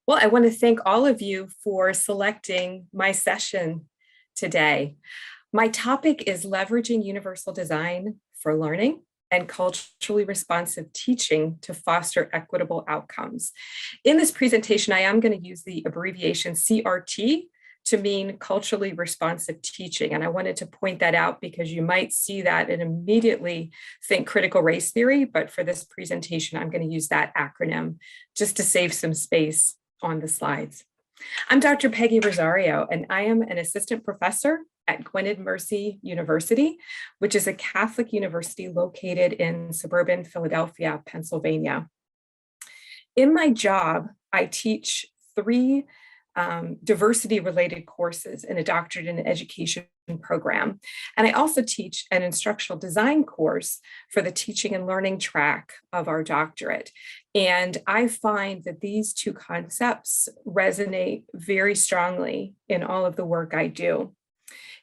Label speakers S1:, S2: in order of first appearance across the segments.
S1: Well, I want to thank all of you for selecting my session today. My topic is leveraging universal design for learning and culturally responsive teaching to foster equitable outcomes. In this presentation, I am going to use the abbreviation CRT to mean culturally responsive teaching. And I wanted to point that out because you might see that and immediately think critical race theory, but for this presentation, I'm going to use that acronym just to save some space on the slides. I'm Dr. Peggy Rosario, and I am an assistant professor at Gwynedd Mercy University, which is a Catholic university located in suburban Philadelphia, Pennsylvania. In my job, I teach three diversity-related courses in a doctorate in education program. And I also teach an instructional design course for the teaching and learning track of our doctorate. And I find that these two concepts resonate very strongly in all of the work I do.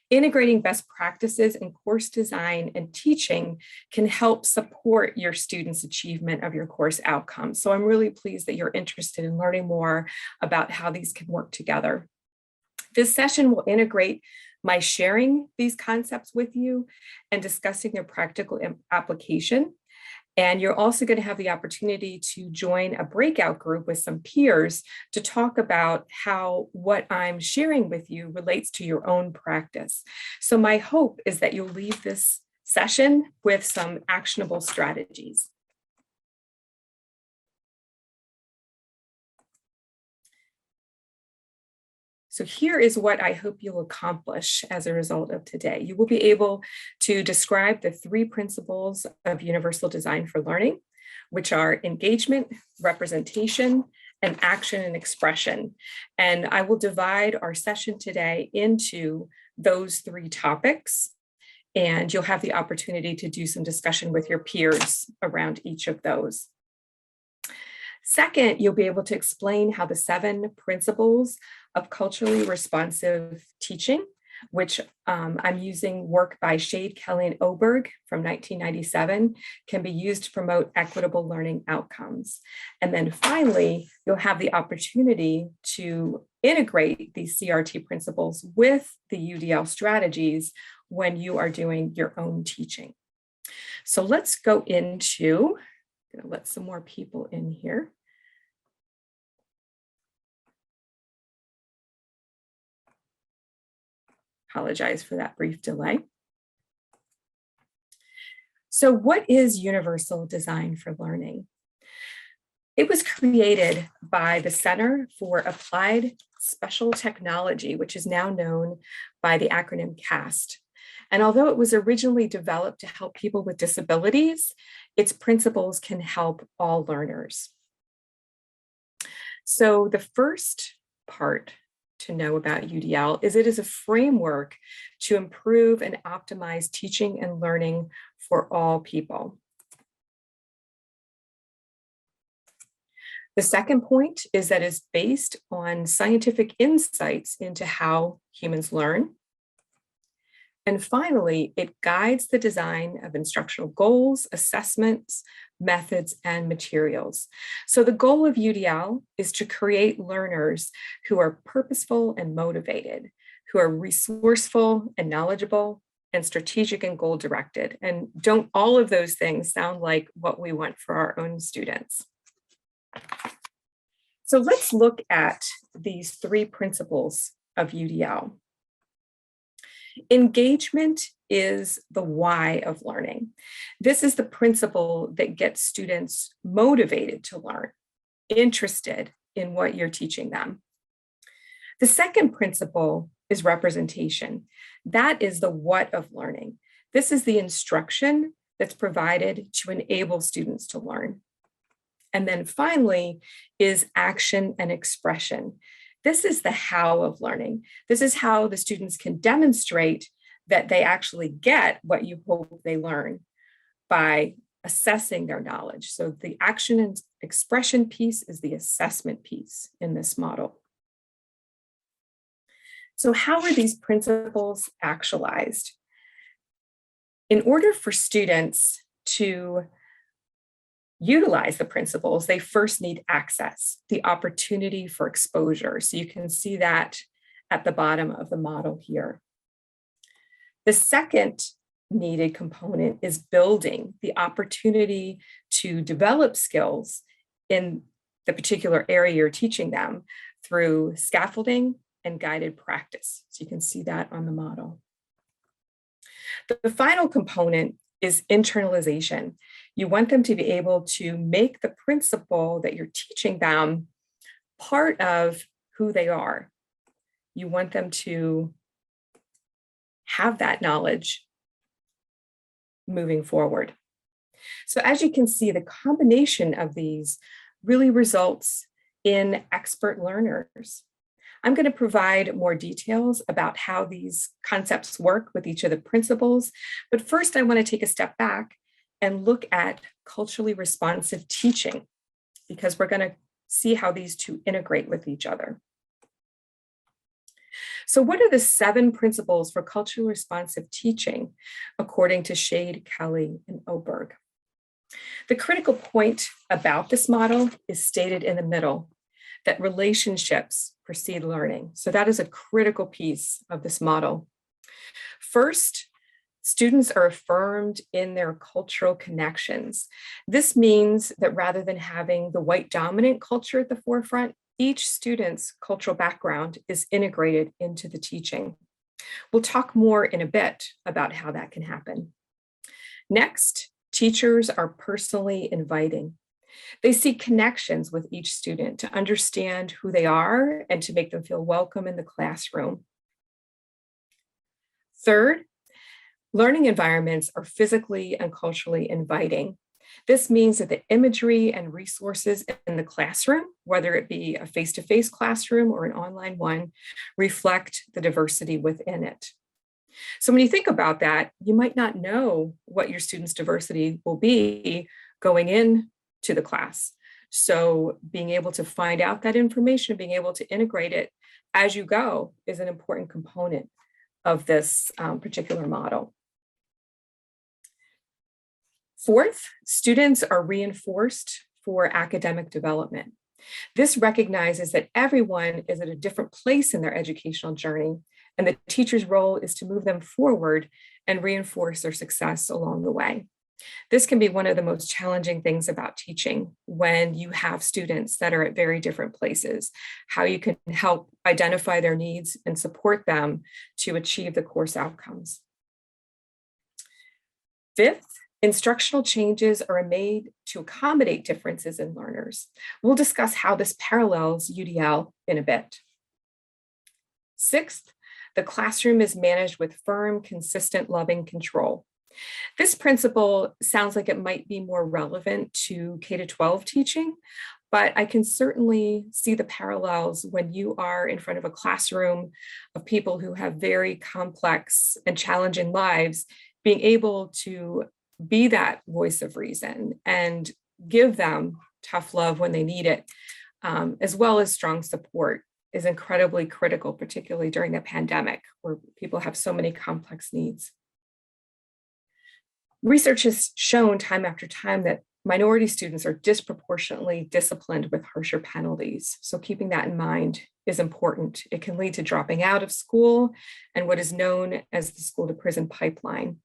S1: Integrating best practices in course design and teaching can help support your students' achievement of your course outcomes. So I'm really pleased that you're interested in learning more about how these can work together. This session will integrate my sharing these concepts with you and discussing their practical application. And you're also going to have the opportunity to join a breakout group with some peers to talk about how what I'm sharing with you relates to your own practice. So my hope is that you'll leave this session with some actionable strategies. So here is what I hope you'll accomplish as a result of today. You will be able to describe the three principles of universal design for learning, which are engagement, representation, and action and expression. And I will divide our session today into those three topics, and you'll have the opportunity to do some discussion with your peers around each of those. Second, you'll be able to explain how the 7 principles of culturally responsive teaching, which I'm using work by Shade, Kelly, and Oberg from 1997, can be used to promote equitable learning outcomes. And then finally, you'll have the opportunity to integrate these CRT principles with the UDL strategies when you are doing your own teaching. So let's go into, I'm gonna let some more people in here. Apologize for that brief delay. So what is universal design for learning? It was created by the Center for Applied Special Technology, which is now known by the acronym CAST. And although it was originally developed to help people with disabilities, its principles can help all learners. So the first part to know about UDL is it is a framework to improve and optimize teaching and learning for all people. The second point is that it's based on scientific insights into how humans learn. And finally, it guides the design of instructional goals, assessments, methods, and materials. So the goal of UDL is to create learners who are purposeful and motivated, who are resourceful and knowledgeable, and strategic and goal-directed. And don't all of those things sound like what we want for our own students? So let's look at these 3 principles of UDL. Engagement is the why of learning. This is the principle that gets students motivated to learn, interested in what you're teaching them. The second principle is representation. That is the what of learning. This is the instruction that's provided to enable students to learn. And then finally is action and expression. This is the how of learning. This is how the students can demonstrate that they actually get what you hope they learn by assessing their knowledge. So the action and expression piece is the assessment piece in this model. So how are these principles actualized? In order for students to utilize the principles, they first need access, the opportunity for exposure. So you can see that at the bottom of the model here. The second needed component is building, the opportunity to develop skills in the particular area you're teaching them through scaffolding and guided practice. So you can see that on the model. The final component is internalization. You want them to be able to make the principle that you're teaching them part of who they are. You want them to have that knowledge moving forward. So as you can see, the combination of these really results in expert learners. I'm going to provide more details about how these concepts work with each of the principles, but first I want to take a step back and look at culturally responsive teaching, because we're going to see how these two integrate with each other. So what are the 7 principles for culturally responsive teaching, according to Shade, Kelly, and Oberg? The critical point about this model is stated in the middle, that relationships precede learning. So that is a critical piece of this model. First, students are affirmed in their cultural connections. This means that rather than having the white dominant culture at the forefront, each student's cultural background is integrated into the teaching. We'll talk more in a bit about how that can happen. Next, teachers are personally inviting. They seek connections with each student to understand who they are and to make them feel welcome in the classroom. Third, learning environments are physically and culturally inviting. This means that the imagery and resources in the classroom, whether it be a face-to-face classroom or an online one, reflect the diversity within it. So when you think about that, you might not know what your students' diversity will be going in to the class. So being able to find out that information, being able to integrate it as you go is an important component of this particular model. Fourth, students are reinforced for academic development. This recognizes that everyone is at a different place in their educational journey, and the teacher's role is to move them forward and reinforce their success along the way. This can be one of the most challenging things about teaching when you have students that are at very different places, how you can help identify their needs and support them to achieve the course outcomes. Fifth, instructional changes are made to accommodate differences in learners. We'll discuss how this parallels UDL in a bit. Sixth, the classroom is managed with firm, consistent, loving control. This principle sounds like it might be more relevant to K-12 teaching, but I can certainly see the parallels when you are in front of a classroom of people who have very complex and challenging lives, being able to be that voice of reason and give them tough love when they need it, as well as strong support, is incredibly critical, particularly during the pandemic, where people have so many complex needs. Research has shown time after time that minority students are disproportionately disciplined with harsher penalties. So keeping that in mind is important. It can lead to dropping out of school and what is known as the school to prison pipeline.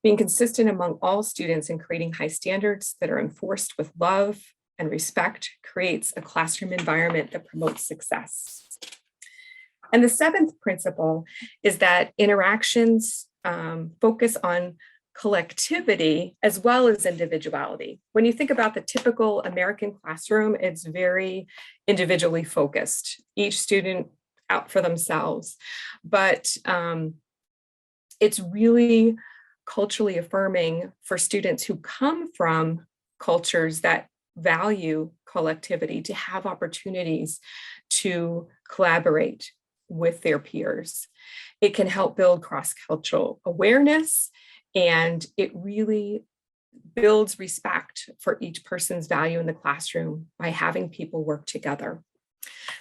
S1: Being consistent among all students and creating high standards that are enforced with love and respect creates a classroom environment that promotes success. And the 7th principle is that interactions focus on collectivity as well as individuality. When you think about the typical American classroom, it's very individually focused, each student out for themselves. But it's really culturally affirming for students who come from cultures that value collectivity to have opportunities to collaborate with their peers. It can help build cross-cultural awareness, and it really builds respect for each person's value in the classroom by having people work together.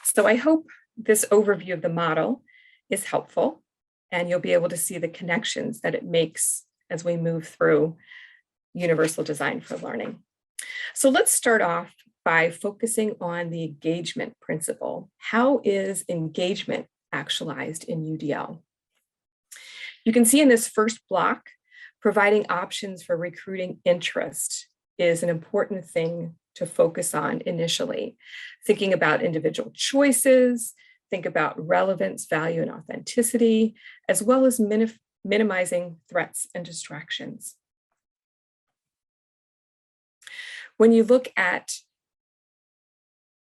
S1: So I hope this overview of the model is helpful, and you'll be able to see the connections that it makes as we move through universal design for learning. So let's start off by focusing on the engagement principle. How is engagement actualized in UDL? You can see in this first block, providing options for recruiting interest is an important thing to focus on initially. Thinking about individual choices, think about relevance, value, and authenticity, as well as minimizing threats and distractions. When you look at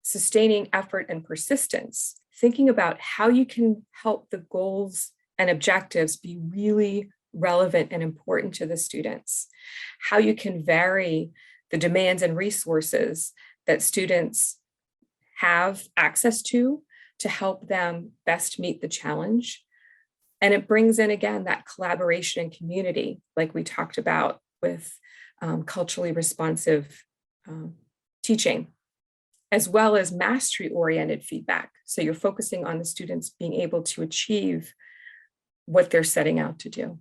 S1: sustaining effort and persistence, thinking about how you can help the goals and objectives be really relevant and important to the students, how you can vary the demands and resources that students have access to help them best meet the challenge. And it brings in, again, that collaboration and community, like we talked about with culturally responsive teaching, as well as mastery-oriented feedback. So you're focusing on the students being able to achieve what they're setting out to do.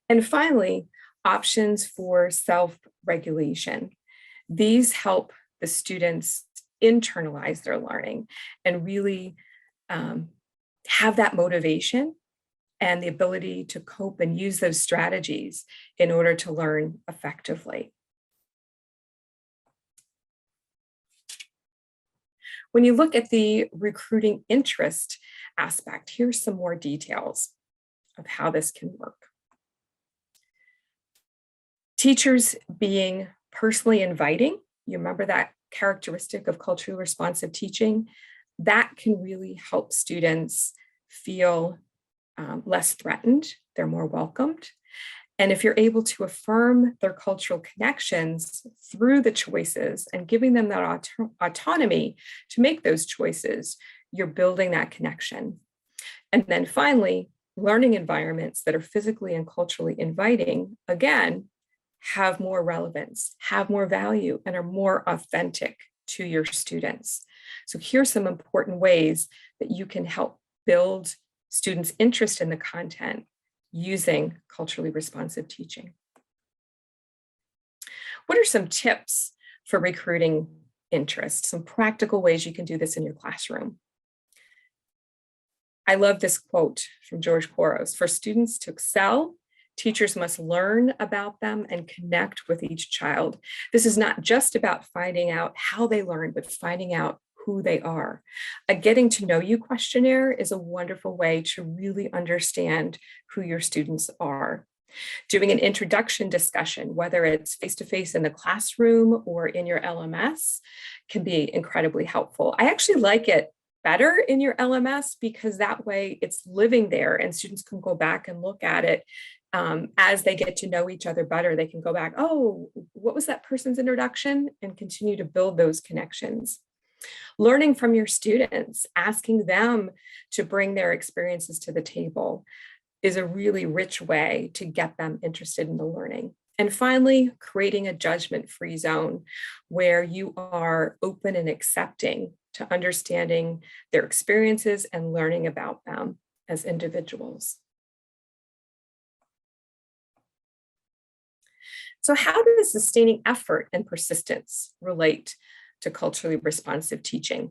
S1: And finally, options for self-regulation. These help the students internalize their learning and really have that motivation and the ability to cope and use those strategies in order to learn effectively. When you look at the recruiting interest aspect, here's some more details of how this can work. Teachers being personally inviting, you remember that characteristic of culturally responsive teaching, that can really help students feel less threatened, they're more welcomed. And if you're able to affirm their cultural connections through the choices and giving them that autonomy to make those choices, you're building that connection. And then finally, learning environments that are physically and culturally inviting, again, have more relevance, have more value, and are more authentic to your students. So here's some important ways that you can help build students' interest in the content using culturally responsive teaching. What are some tips for recruiting interest? Some practical ways you can do this in your classroom. I love this quote from George Couros: "For students to excel, teachers must learn about them and connect with each child." This is not just about finding out how they learn, but finding out who they are. A getting to know you questionnaire is a wonderful way to really understand who your students are. Doing an introduction discussion, whether it's face-to-face in the classroom or in your LMS, can be incredibly helpful. I actually like it better in your LMS because that way it's living there and students can go back and look at it as they get to know each other better. They can go back, oh, what was that person's introduction? And continue to build those connections. Learning from your students, asking them to bring their experiences to the table is a really rich way to get them interested in the learning. And finally, creating a judgment-free zone where you are open and accepting to understanding their experiences and learning about them as individuals. So how does sustaining effort and persistence relate to culturally responsive teaching?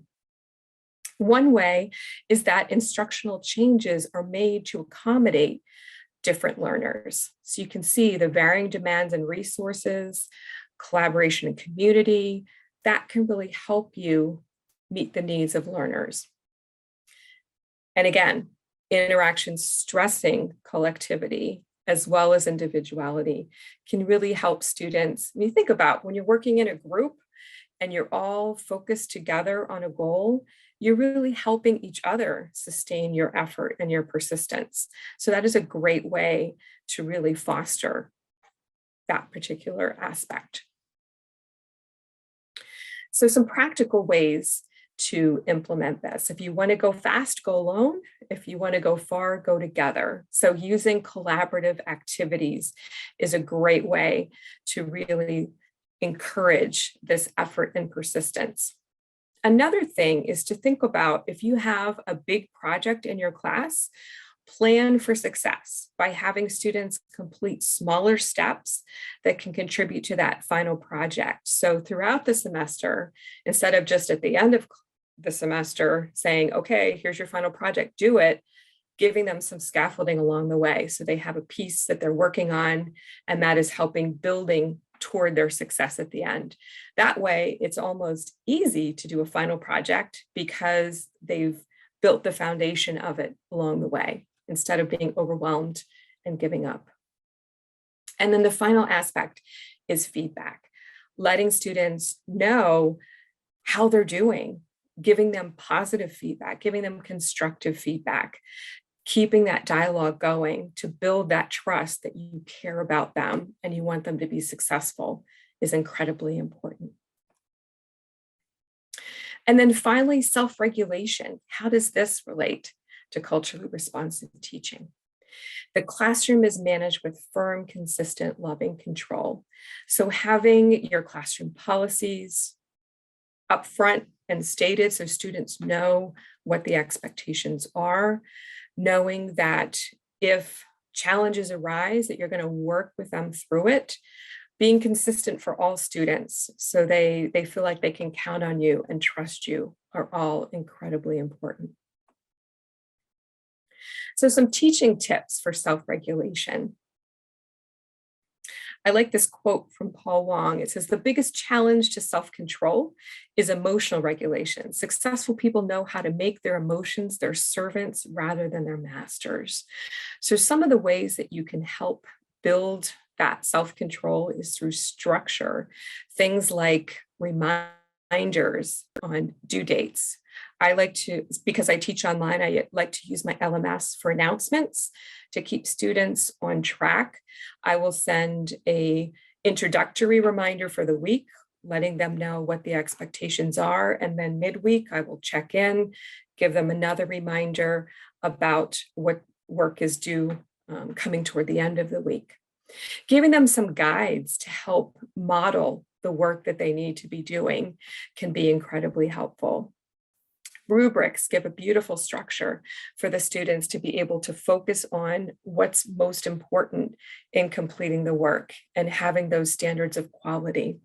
S1: One way is that instructional changes are made to accommodate different learners. So you can see the varying demands and resources, collaboration and community, that can really help you meet the needs of learners. And again, interactions stressing collectivity as well as individuality can really help students. I mean, think about when you're working in a group and you're all focused together on a goal, you're really helping each other sustain your effort and your persistence. So that is a great way to really foster that particular aspect. So some practical ways to implement this. If you want to go fast, go alone. If you want to go far, go together. So using collaborative activities is a great way to really encourage this effort and persistence. Another thing is to think about if you have a big project in your class, plan for success by having students complete smaller steps that can contribute to that final project. So throughout the semester, instead of just at the end of the semester saying, okay, here's your final project, do it, giving them some scaffolding along the way so they have a piece that they're working on, and that is helping building toward their success at the end. That way, it's almost easy to do a final project because they've built the foundation of it along the way instead of being overwhelmed and giving up. And then the final aspect is feedback, letting students know how they're doing, giving them positive feedback, giving them constructive feedback, keeping that dialogue going to build that trust that you care about them and you want them to be successful is incredibly important. And then finally, self-regulation. How does this relate to culturally responsive teaching? The classroom is managed with firm, consistent, loving control. So having your classroom policies upfront and stated so students know what the expectations are, knowing that if challenges arise, that you're going to work with them through it, being consistent for all students so they feel like they can count on you and trust you are all incredibly important. So some teaching tips for self-regulation. I like this quote from Paul Wong. It says, the biggest challenge to self-control is emotional regulation. Successful people know how to make their emotions their servants rather than their masters. So some of the ways that you can help build that self-control is through structure, things like reminders on due dates. I like to, because I teach online, I like to use my LMS for announcements to keep students on track. I will send an introductory reminder for the week, letting them know what the expectations are. And then midweek, I will check in, give them another reminder about what work is due coming toward the end of the week. Giving them some guides to help model the work that they need to be doing can be incredibly helpful. Rubrics give a beautiful structure for the students to be able to focus on what's most important in completing the work and having those standards of quality.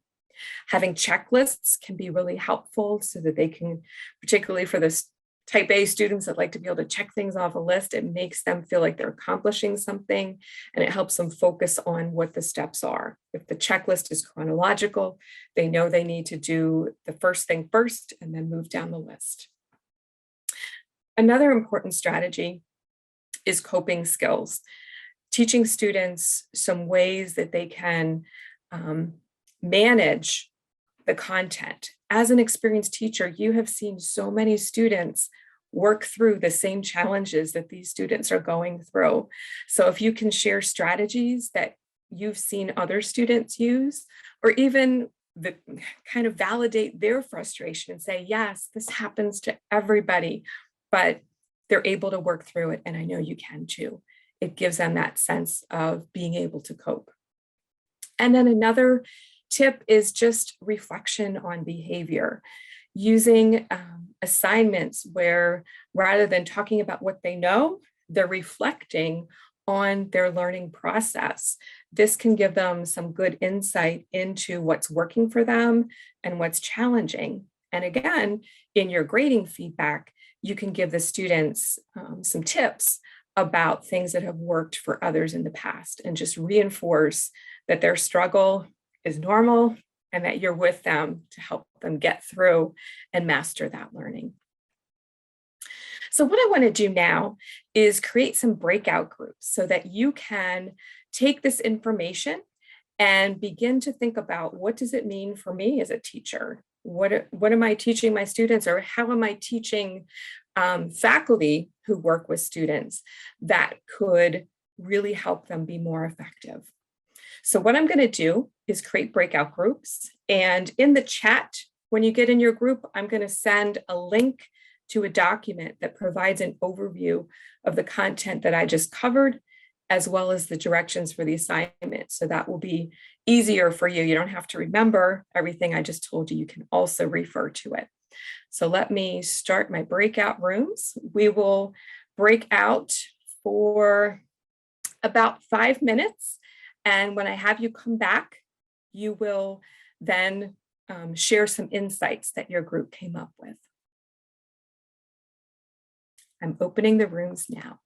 S1: Having checklists can be really helpful so that they can, particularly for this type A students that like to be able to check things off a list, it makes them feel like they're accomplishing something and it helps them focus on what the steps are. If the checklist is chronological, they know they need to do the first thing first and then move down the list. Another important strategy is coping skills, teaching students some ways that they can manage the content. As an experienced teacher, you have seen so many students work through the same challenges that these students are going through. So if you can share strategies that you've seen other students use, or even kind of validate their frustration and say, yes, this happens to everybody, but they're able to work through it, and I know you can too. It gives them that sense of being able to cope. And then another tip is just reflection on behavior, using assignments where rather than talking about what they know, they're reflecting on their learning process. This can give them some good insight into what's working for them and what's challenging. And again, in your grading feedback, you can give the students some tips about things that have worked for others in the past and just reinforce that their struggle is normal and that you're with them to help them get through and master that learning. So what I want to do now is create some breakout groups so that you can take this information and begin to think about, what does it mean for me as a teacher? What am I teaching my students, or how am I teaching faculty who work with students that could really help them be more effective? So what I'm going to do is create breakout groups, and in the chat, when you get in your group, I'm going to send a link to a document that provides an overview of the content that I just covered, as well as the directions for the assignment. So that will be easier for you. You don't have to remember everything I just told you. You can also refer to it. So let me start my breakout rooms. We will break out for about 5 minutes. And when I have you come back, you will then share some insights that your group came up with. I'm opening the rooms now.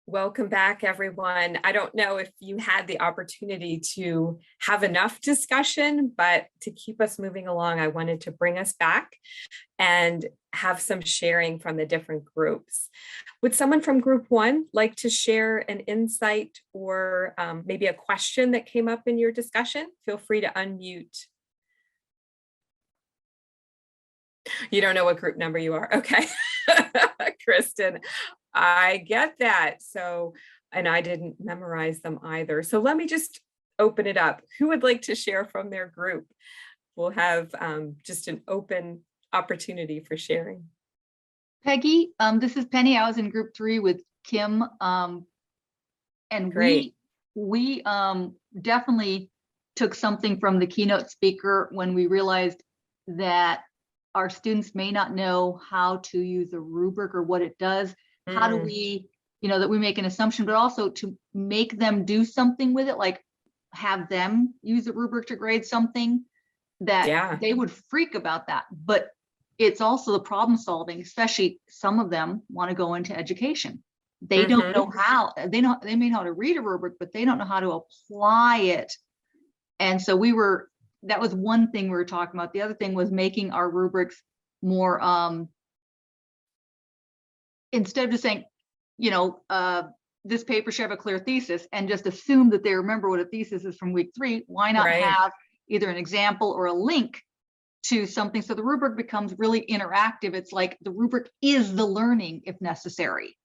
S1: Welcome back, everyone. I don't know if you had the opportunity to have enough discussion, but to keep us moving along, I wanted to bring us back and have some sharing from the different groups. Would someone from group 1 like to share an insight or maybe a question that came up in your discussion? Feel free to unmute. You don't know what group number you are. Okay. Kristen, I get that. So, and I didn't memorize them either. So let me just open it up. Who would like to share from their group? We'll have just an open opportunity for sharing.
S2: Peggy, this is Penny. I was in group 3 with Kim. And
S1: Great.
S2: we definitely took something from the keynote speaker when we realized that our students may not know how to use a rubric or what it does. How do we, that we make an assumption, but also to make them do something with it, like have them use a rubric to grade something, that they would freak about that. But it's also the problem solving, especially some of them want to go into education. They don't know how, they may know how to read a rubric, but they don't know how to apply it. And so that was one thing we were talking about. The other thing was making our rubrics more, instead of just saying, this paper should have a clear thesis and just assume that they remember what a thesis is from week 3, why not have either an example or a link to something so the rubric becomes really interactive? It's like the rubric is the learning if necessary.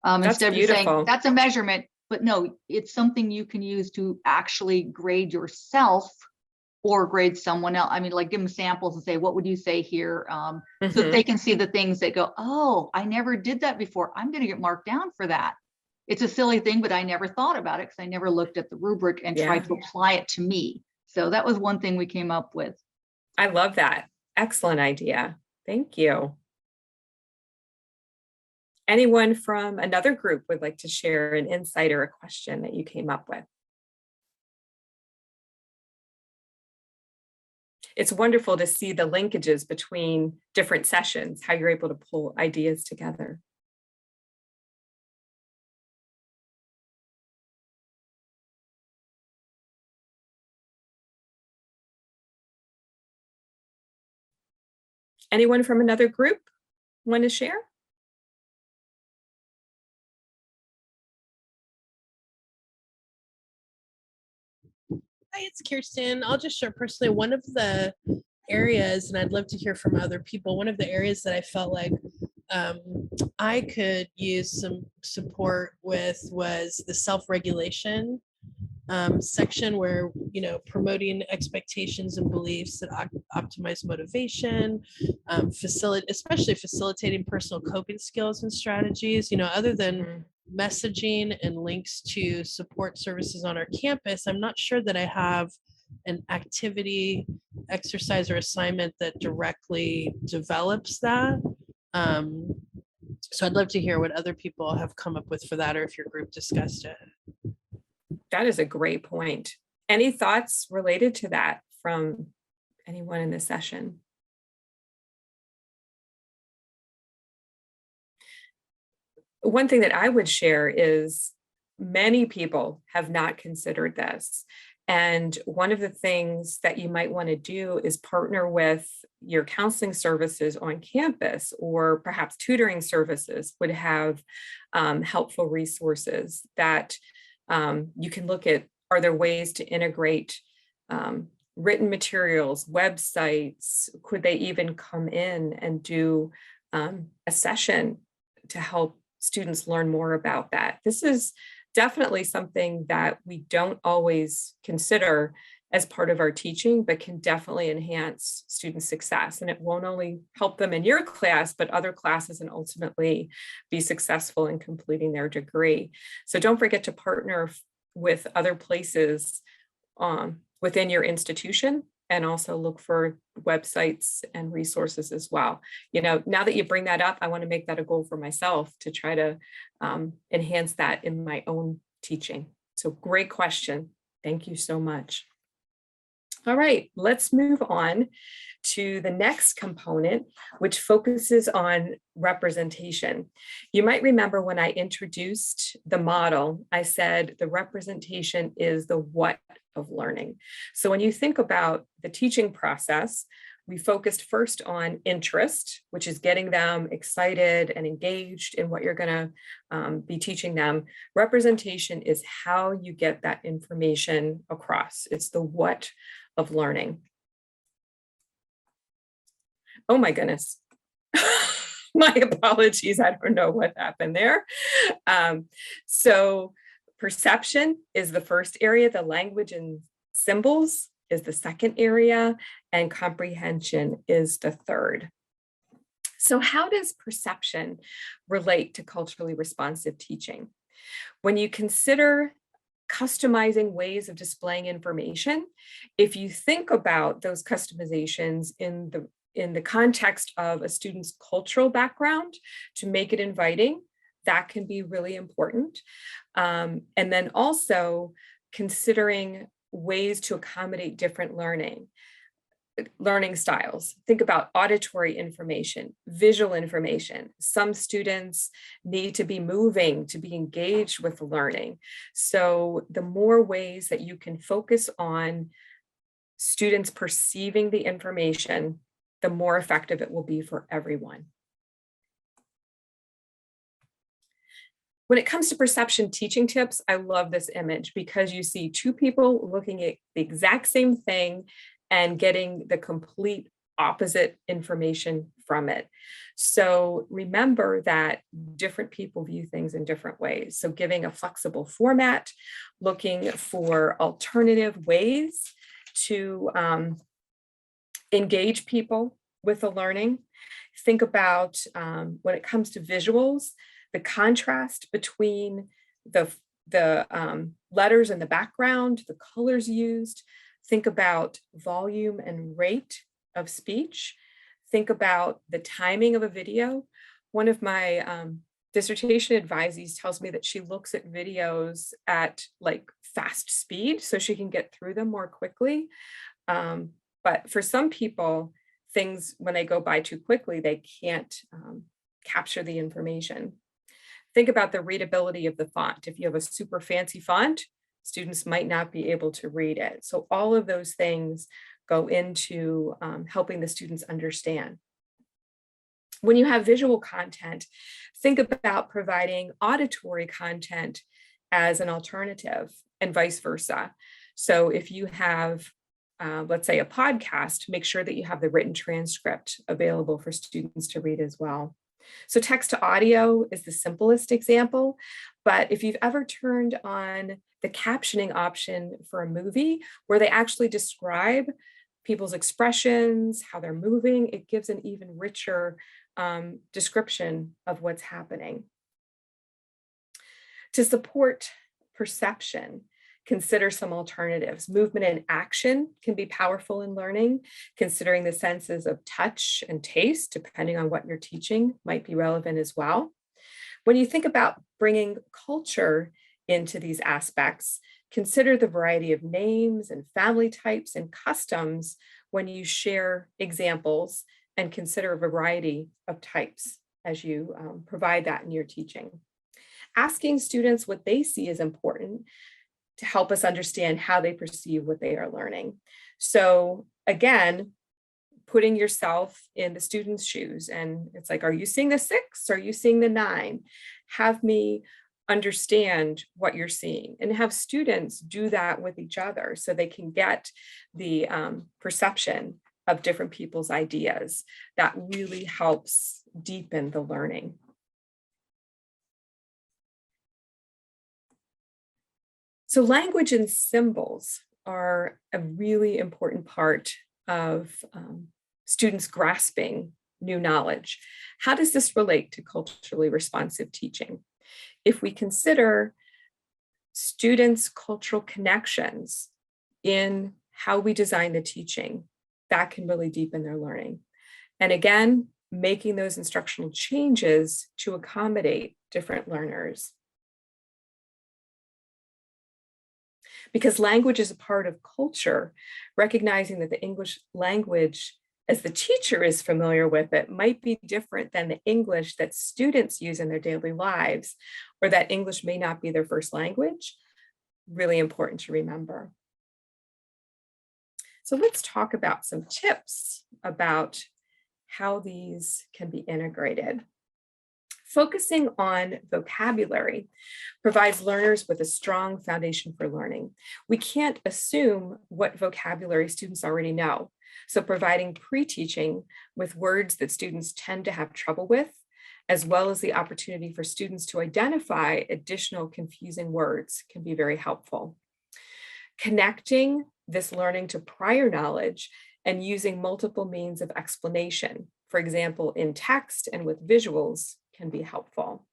S2: Instead of saying that's a measurement, but no, it's something you can use to actually grade yourself or grade someone else. I mean, like give them samples and say, what would you say here? So that they can see the things that go, oh, I never did that before. I'm going to get marked down for that. It's a silly thing, but I never thought about it because I never looked at the rubric and tried to apply it to me. So that was one thing we came up with.
S1: I love that. Excellent idea. Thank you. Anyone from another group would like to share an insight or a question that you came up with? It's wonderful to see the linkages between different sessions, how you're able to pull ideas together. Anyone from another group want to share?
S3: Hi, it's Kirsten. I'll just share personally one of the areas, and I'd love to hear from other people, one of the areas that I felt like I could use some support with was the self-regulation section where, promoting expectations and beliefs that optimize motivation, especially facilitating personal coping skills and strategies, other than messaging and links to support services on our campus. I'm not sure that I have an activity, exercise, or assignment that directly develops that. So I'd love to hear what other people have come up with for that, or if your group discussed it.
S1: That is a great point. Any thoughts related to that from anyone in this session? One thing that I would share is many people have not considered this. And one of the things that you might want to do is partner with your counseling services on campus, or perhaps tutoring services would have helpful resources that you can look at. Are there ways to integrate written materials, websites? Could they even come in and do a session to help students learn more about that? This is definitely something that we don't always consider as part of our teaching, but can definitely enhance student success. And it won't only help them in your class, but other classes, and ultimately be successful in completing their degree. So don't forget to partner with other places within your institution and also look for websites and resources as well. You know, now that you bring that up, I want to make that a goal for myself to try to enhance that in my own teaching. So great question. Thank you so much. All right, let's move on to the next component, which focuses on representation. You might remember when I introduced the model, I said the representation is the what of learning. So when you think about the teaching process, we focused first on interest, which is getting them excited and engaged in what you're going to be teaching them. Representation is how you get that information across. It's the what of learning. Oh my goodness. My apologies. I don't know what happened there. So perception is the first area, the language and symbols is the second area, and comprehension is the third. So how does perception relate to culturally responsive teaching? When you consider customizing ways of displaying information, if you think about those customizations in the context of a student's cultural background to make it inviting, that can be really important. And then also considering ways to accommodate different learning styles. Think about auditory information, visual information. Some students need to be moving to be engaged with learning. So the more ways that you can focus on students perceiving the information, the more effective it will be for everyone. When it comes to perception teaching tips, I love this image because you see two people looking at the exact same thing and getting the complete opposite information from it. So remember that different people view things in different ways. So giving a flexible format, looking for alternative ways to engage people with the learning. Think about when it comes to visuals, the contrast between the letters in the background, the colors used. Think about volume and rate of speech. Think about the timing of a video. One of my dissertation advisees tells me that she looks at videos at like fast speed so she can get through them more quickly. But for some people, things, when they go by too quickly, they can't capture the information. Think about the readability of the font. If you have a super fancy font, students might not be able to read it. So all of those things go into helping the students understand. When you have visual content, think about providing auditory content as an alternative and vice versa. So if you have, let's say, a podcast, make sure that you have the written transcript available for students to read as well. So text to audio is the simplest example, but if you've ever turned on the captioning option for a movie where they actually describe people's expressions, how they're moving, it gives an even richer description of what's happening. To support perception, consider some alternatives. Movement and action can be powerful in learning. Considering the senses of touch and taste, depending on what you're teaching, might be relevant as well. When you think about bringing culture into these aspects, consider the variety of names and family types and customs when you share examples, and consider a variety of types as you provide that in your teaching. Asking students what they see is important to help us understand how they perceive what they are learning. So again, putting yourself in the student's shoes, and it's like, are you seeing the 6? Are you seeing the 9? Have me understand what you're seeing, and have students do that with each other so they can get the perception of different people's ideas. That really helps deepen the learning. So language and symbols are a really important part of students grasping new knowledge. How does this relate to culturally responsive teaching? If we consider students' cultural connections in how we design the teaching, that can really deepen their learning. And again, making those instructional changes to accommodate different learners. Because language is a part of culture, recognizing that the English language, as the teacher is familiar with it, might be different than the English that students use in their daily lives, or that English may not be their first language. Really important to remember. So let's talk about some tips about how these can be integrated. Focusing on vocabulary provides learners with a strong foundation for learning. We can't assume what vocabulary students already know. So providing pre-teaching with words that students tend to have trouble with, as well as the opportunity for students to identify additional confusing words, can be very helpful. Connecting this learning to prior knowledge and using multiple means of explanation, for example, in text and with visuals, can be helpful.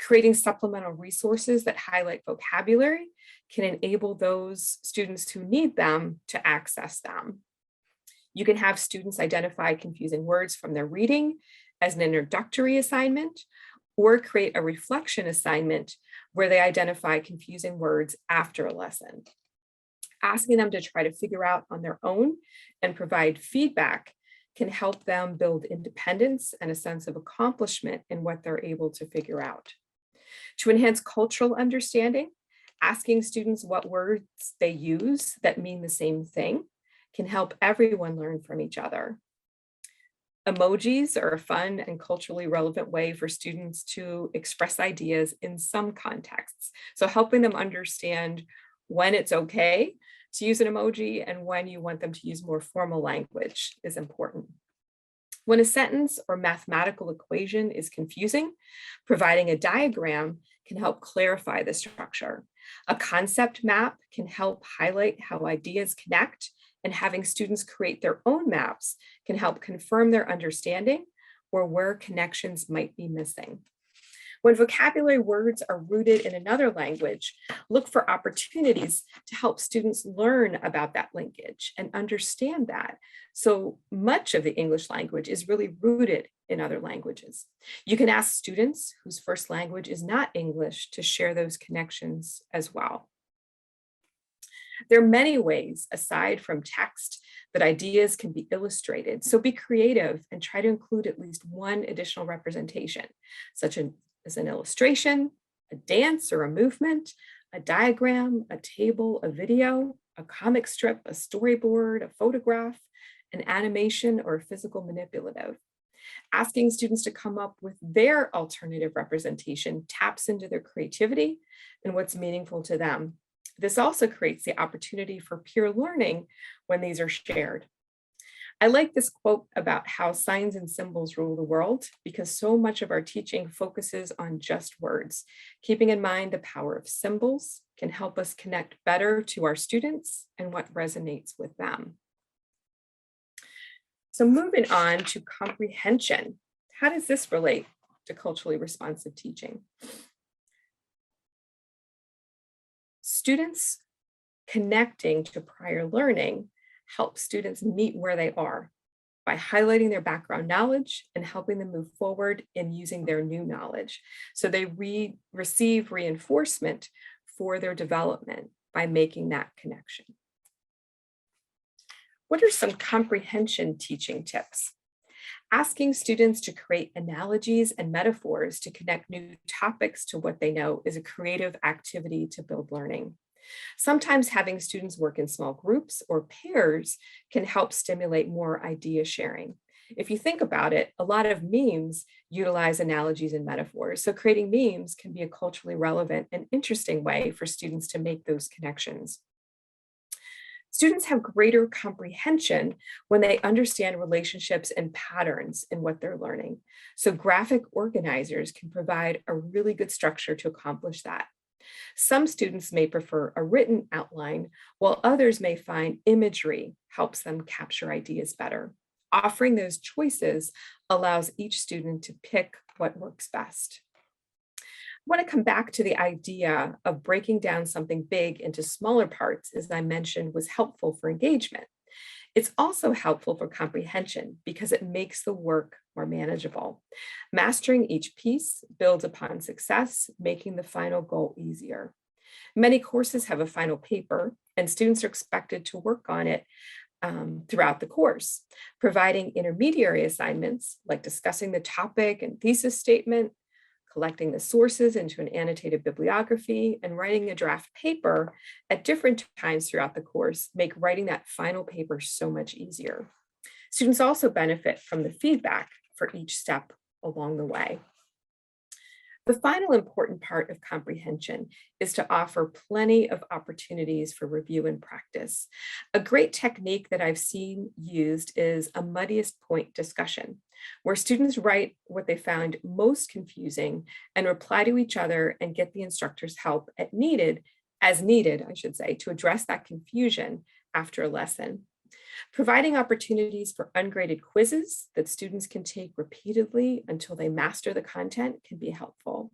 S1: Creating supplemental resources that highlight vocabulary can enable those students who need them to access them. You can have students identify confusing words from their reading as an introductory assignment, or create a reflection assignment where they identify confusing words after a lesson. Asking them to try to figure out on their own and provide feedback can help them build independence and a sense of accomplishment in what they're able to figure out. To enhance cultural understanding, asking students what words they use that mean the same thing can help everyone learn from each other. Emojis are a fun and culturally relevant way for students to express ideas in some contexts. So helping them understand when it's okay to use an emoji and when you want them to use more formal language is important. When a sentence or mathematical equation is confusing, providing a diagram can help clarify the structure. A concept map can help highlight how ideas connect, and having students create their own maps can help confirm their understanding or where connections might be missing. When vocabulary words are rooted in another language, look for opportunities to help students learn about that linkage and understand that. So much of the English language is really rooted in other languages. You can ask students whose first language is not English to share those connections as well. There are many ways, aside from text, that ideas can be illustrated. So be creative and try to include at least one additional representation, such as an illustration, a dance or a movement, a diagram, a table, a video, a comic strip, a storyboard, a photograph, an animation, or a physical manipulative. Asking students to come up with their alternative representation taps into their creativity and what's meaningful to them. This also creates the opportunity for peer learning when these are shared. I like this quote about how signs and symbols rule the world, because so much of our teaching focuses on just words. Keeping in mind the power of symbols can help us connect better to our students and what resonates with them. So moving on to comprehension. How does this relate to culturally responsive teaching? Students connecting to prior learning help students meet where they are by highlighting their background knowledge and helping them move forward in using their new knowledge. So they receive reinforcement for their development by making that connection. What are some comprehension teaching tips? Asking students to create analogies and metaphors to connect new topics to what they know is a creative activity to build learning. Sometimes having students work in small groups or pairs can help stimulate more idea sharing. If you think about it, a lot of memes utilize analogies and metaphors. So creating memes can be a culturally relevant and interesting way for students to make those connections. Students have greater comprehension when they understand relationships and patterns in what they're learning. So graphic organizers can provide a really good structure to accomplish that. Some students may prefer a written outline, while others may find imagery helps them capture ideas better. Offering those choices allows each student to pick what works best. want to come back to the idea of breaking down something big into smaller parts, as I mentioned, was helpful for engagement. It's also helpful for comprehension because it makes the work more manageable. Mastering each piece builds upon success, making the final goal easier. Many courses have a final paper, and students are expected to work on it throughout the course. Providing intermediary assignments, like discussing the topic and thesis statement, collecting the sources into an annotated bibliography, and writing a draft paper at different times throughout the course make writing that final paper so much easier. Students also benefit from the feedback for each step along the way. The final important part of comprehension is to offer plenty of opportunities for review and practice. A great technique that I've seen used is a muddiest point discussion, where students write what they found most confusing and reply to each other and get the instructor's help as needed, to address that confusion after a lesson. Providing opportunities for ungraded quizzes that students can take repeatedly until they master the content can be helpful.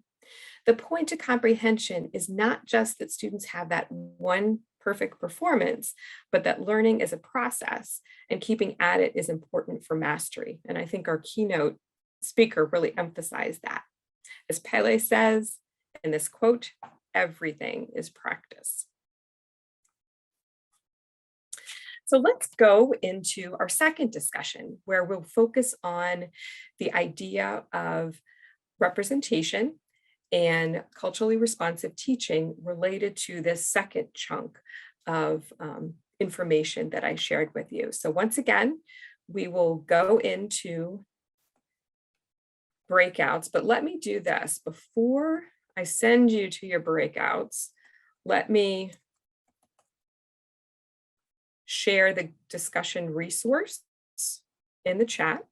S1: The point to comprehension is not just that students have that one perfect performance, but that learning is a process and keeping at it is important for mastery. And I think our keynote speaker really emphasized that. As Pele says in this quote, everything is practice. So let's go into our second discussion, where we'll focus on the idea of representation and culturally responsive teaching related to this second chunk of information that I shared with you. So once again, we will go into breakouts, but let me do this. Before I send you to your breakouts, let me share the discussion resource in the chat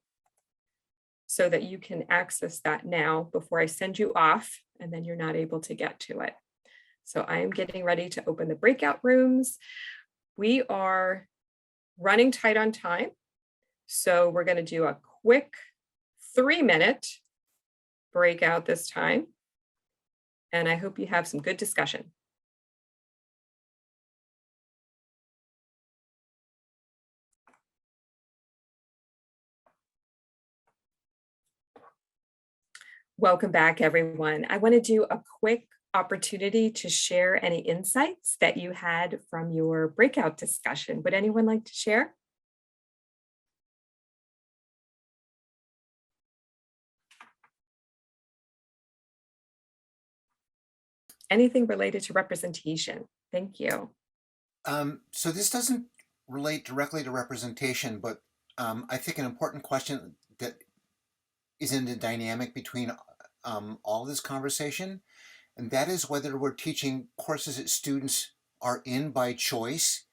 S1: so that you can access that now before I send you off and then you're not able to get to it. So I am getting ready to open the breakout rooms. We are running tight on time. So we're going to do a quick 3-minute breakout this time. And I hope you have some good discussion. Welcome back, everyone. I want to do a quick opportunity to share any insights that you had from your breakout discussion. Would anyone like to share? Anything related to representation? Thank you.
S4: So this doesn't relate directly to representation, but I think an important question that is in the dynamic between all of this conversation, and that is whether we're teaching courses that students are in by choice,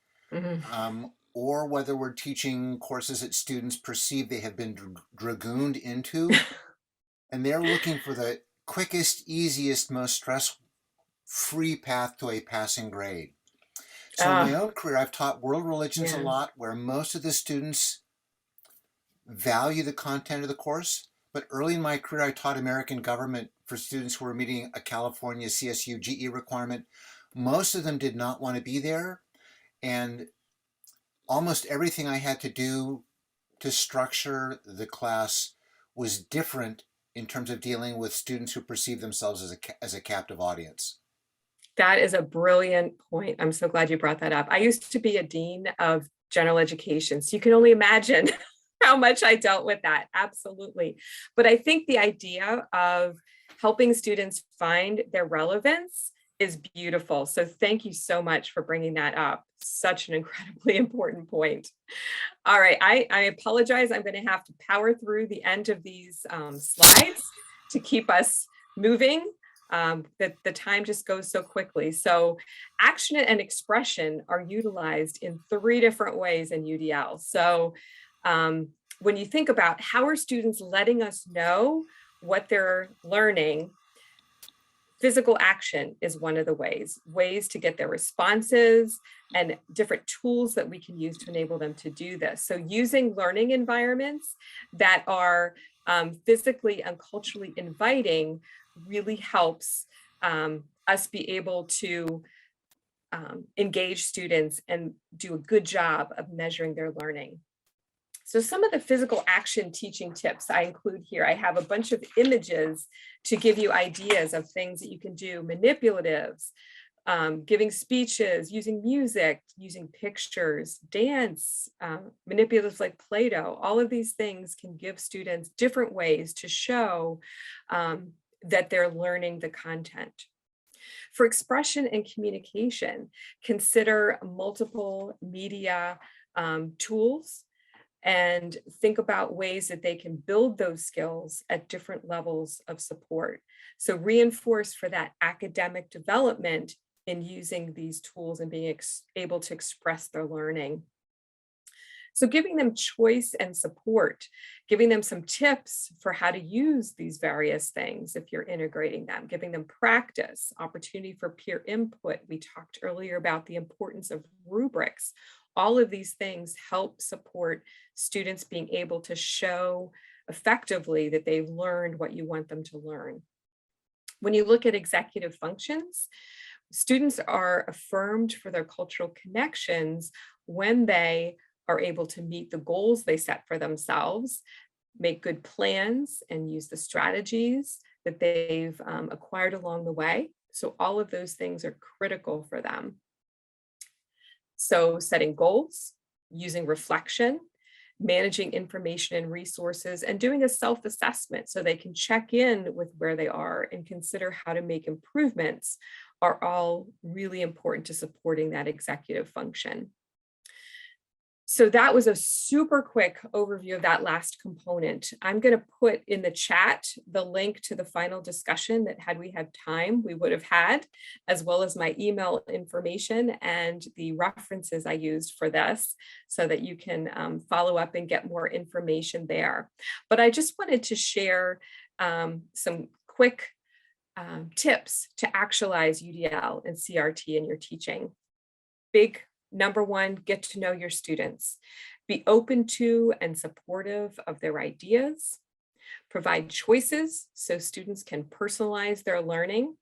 S4: or whether we're teaching courses that students perceive they have been dragooned into, and they're looking for the quickest, easiest, most stress-free path to a passing grade. So in my own career, I've taught world religions a lot, where most of the students value the content of the course. But early in my career, I taught American government for students who were meeting a California CSU GE requirement. Most of them did not want to be there. And almost everything I had to do to structure the class was different in terms of dealing with students who perceive themselves as a captive audience.
S1: That is a brilliant point. I'm so glad you brought that up. I used to be a dean of general education, so you can only imagine how much I dealt with that. Absolutely. But I think the idea of helping students find their relevance is beautiful. So thank you so much for bringing that up. Such an incredibly important point. All right, I apologize. I'm going to have to power through the end of these slides to keep us moving. The time just goes so quickly. So action and expression are utilized in 3 different ways in UDL. So when you think about how are students letting us know what they're learning, physical action is one of the ways to get their responses and different tools that we can use to enable them to do this. So using learning environments that are physically and culturally inviting really helps us be able to engage students and do a good job of measuring their learning. So some of the physical action teaching tips I include here, I have a bunch of images to give you ideas of things that you can do, manipulatives, giving speeches, using music, using pictures, dance, manipulatives like Play-Doh. All of these things can give students different ways to show that they're learning the content. For expression and communication, consider multiple media tools and think about ways that they can build those skills at different levels of support. So reinforce for that academic development in using these tools and being able to express their learning. So giving them choice and support, giving them some tips for how to use these various things if you're integrating them, giving them practice, opportunity for peer input. We talked earlier about the importance of rubrics. All of these things help support students being able to show effectively that they've learned what you want them to learn. When you look at executive functions, students are affirmed for their cultural connections when they are able to meet the goals they set for themselves, make good plans, and use the strategies that they've acquired along the way. So all of those things are critical for them. So setting goals, using reflection, managing information and resources, and doing a self-assessment so they can check in with where they are and consider how to make improvements are all really important to supporting that executive function. So that was a super quick overview of that last component. I'm going to put in the chat the link to the final discussion that had we had time, we would have had, as well as my email information and the references I used for this so that you can follow up and get more information there. But I just wanted to share some quick tips to actualize UDL and CRT in your teaching. Big number one, get to know your students. Be open to and supportive of their ideas. Provide choices so students can personalize their learning.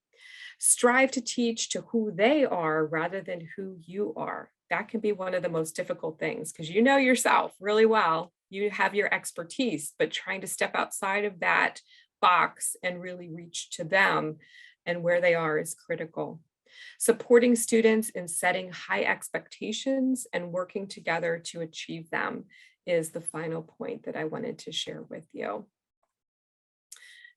S1: Strive to teach to who they are rather than who you are. That can be one of the most difficult things because you know yourself really well. You have your expertise, but trying to step outside of that box and really reach to them and where they are is critical. Supporting students in setting high expectations and working together to achieve them is the final point that I wanted to share with you.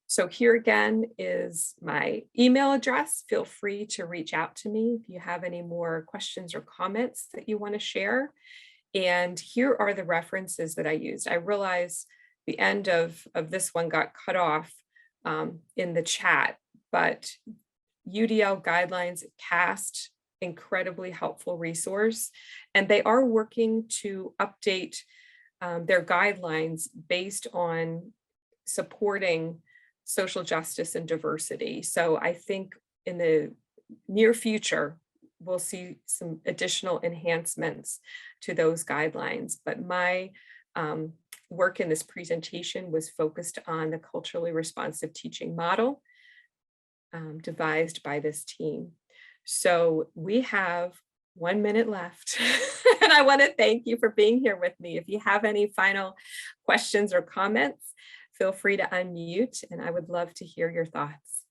S1: So here again is my email address. Feel free to reach out to me if you have any more questions or comments that you want to share. And here are the references that I used. I realize the end of this one got cut off in the chat, but UDL Guidelines, CAST, incredibly helpful resource. And they are working to update their guidelines based on supporting social justice and diversity. So I think in the near future, we'll see some additional enhancements to those guidelines. But my work in this presentation was focused on the culturally responsive teaching model devised by this team. So we have 1 minute left and I want to thank you for being here with me. If you have any final questions or comments, feel free to unmute and I would love to hear your thoughts.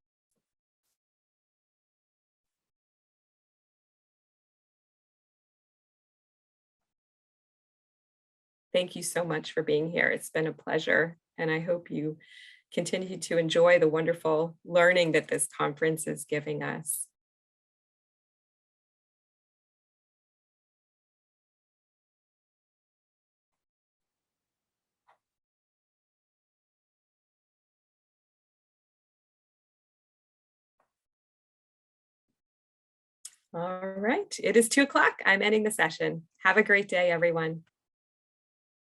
S1: Thank you so much for being here. It's been a pleasure and I hope you continue to enjoy the wonderful learning that this conference is giving us. All right, it is 2 o'clock. I'm ending the session. Have a great day, everyone.